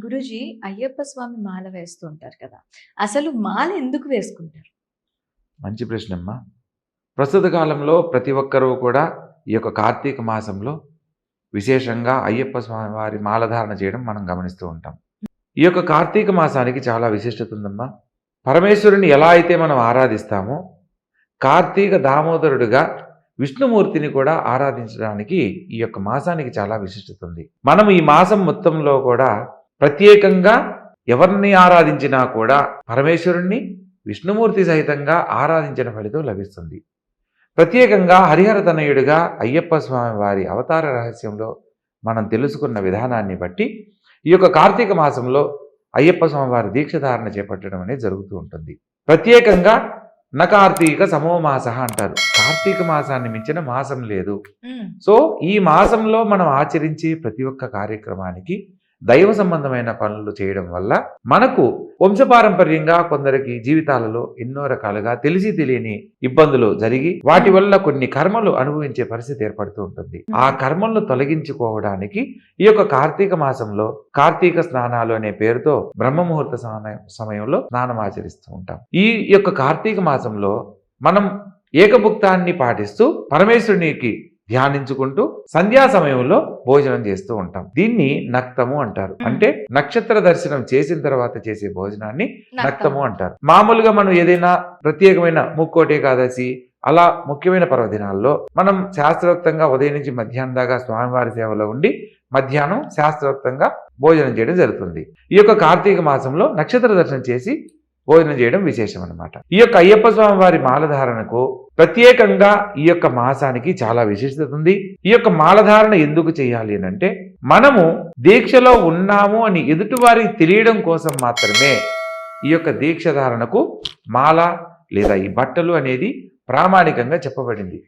గురూజీ అయ్యప్ప స్వామి మాల వేస్తూ ఉంటారు కదా! అసలు మాల ఎందుకు వేసుకుంటారు? మంచి ప్రశ్నమ్మా. ప్రస్తుత కాలంలో ప్రతి ఒక్కరూ కూడా ఈ యొక్క కార్తీక మాసంలో విశేషంగా అయ్యప్ప స్వామి వారి మాలధారణ చేయడం మనం గమనిస్తూ ఉంటాం. ఈ యొక్క కార్తీక మాసానికి చాలా విశిష్టత ఉందమ్మా. పరమేశ్వరుని ఎలా అయితే మనం ఆరాధిస్తామో, కార్తీక దామోదరుడుగా విష్ణుమూర్తిని కూడా ఆరాధించడానికి ఈ యొక్క మాసానికి చాలా విశిష్టత ఉంది. మనం ఈ మాసం మొత్తంలో కూడా ప్రత్యేకంగా ఎవరిని ఆరాధించినా కూడా పరమేశ్వరుణ్ణి విష్ణుమూర్తి సహితంగా ఆరాధించిన ఫలితం లభిస్తుంది. ప్రత్యేకంగా హరిహర తనయుడిగా అయ్యప్ప స్వామి వారి అవతార రహస్యంలో మనం తెలుసుకున్న విధానాన్ని బట్టి ఈ యొక్క కార్తీక మాసంలో అయ్యప్ప స్వామి వారి దీక్షధారణ చేపట్టడం అనేది జరుగుతూ ఉంటుంది. ప్రత్యేకంగా కార్తీక సమో మాస అంటారు. కార్తీక మాసాన్ని మించిన మాసం లేదు. సో ఈ మాసంలో మనం ఆచరించే ప్రతి ఒక్క కార్యక్రమానికి దైవ సంబంధమైన పనులు చేయడం వల్ల మనకు వంశపారంపర్యంగా కొందరికి జీవితాలలో ఎన్నో రకాలుగా తెలిసి తెలియని ఇబ్బందులు జరిగి వాటి వల్ల కొన్ని కర్మలు అనుభవించే పరిస్థితి ఏర్పడుతూ ఉంటుంది. ఆ కర్మలను తొలగించుకోవడానికి ఈ యొక్క కార్తీక మాసంలో కార్తీక స్నానాలు అనే పేరుతో బ్రహ్మముహూర్త సమయంలో స్నానం ఆచరిస్తూ ఉంటాం. ఈ యొక్క కార్తీక మాసంలో మనం ఏకభుక్తాన్ని పాటిస్తూ పరమేశ్వరునికి ధ్యానించుకుంటూ సంధ్యా సమయంలో భోజనం చేస్తూ ఉంటాం. దీన్ని నక్తము అంటారు. అంటే నక్షత్ర దర్శనం చేసిన తర్వాత చేసే భోజనాన్ని నక్తము అంటారు. మామూలుగా మనం ఏదైనా ప్రత్యేకమైన ముక్కోటి ఏకాదశి అలా ముఖ్యమైన పర్వదినాల్లో మనం శాస్త్రోక్తంగా ఉదయం నుంచి మధ్యాహ్నం దాకా స్వామివారి సేవలో ఉండి మధ్యాహ్నం శాస్త్రోక్తంగా భోజనం చేయడం జరుగుతుంది. ఈ యొక్క కార్తీక మాసంలో నక్షత్ర దర్శనం చేసి భోజనం చేయడం విశేషం అన్నమాట. ఈ యొక్క అయ్యప్ప స్వామి వారి మాలధారణకు ప్రత్యేకంగా ఈ యొక్క మాసానికి చాలా విశిష్టత ఉంది. ఈ యొక్క మాలధారణ ఎందుకు చేయాలి అని అంటే మనము దీక్షలో ఉన్నాము అని ఎదుటివారికి తెలియడం కోసం మాత్రమే ఈ యొక్క దీక్ష ధారణకు మాల లేదా ఈ బట్టలు అనేది ప్రామాణికంగా చెప్పబడింది.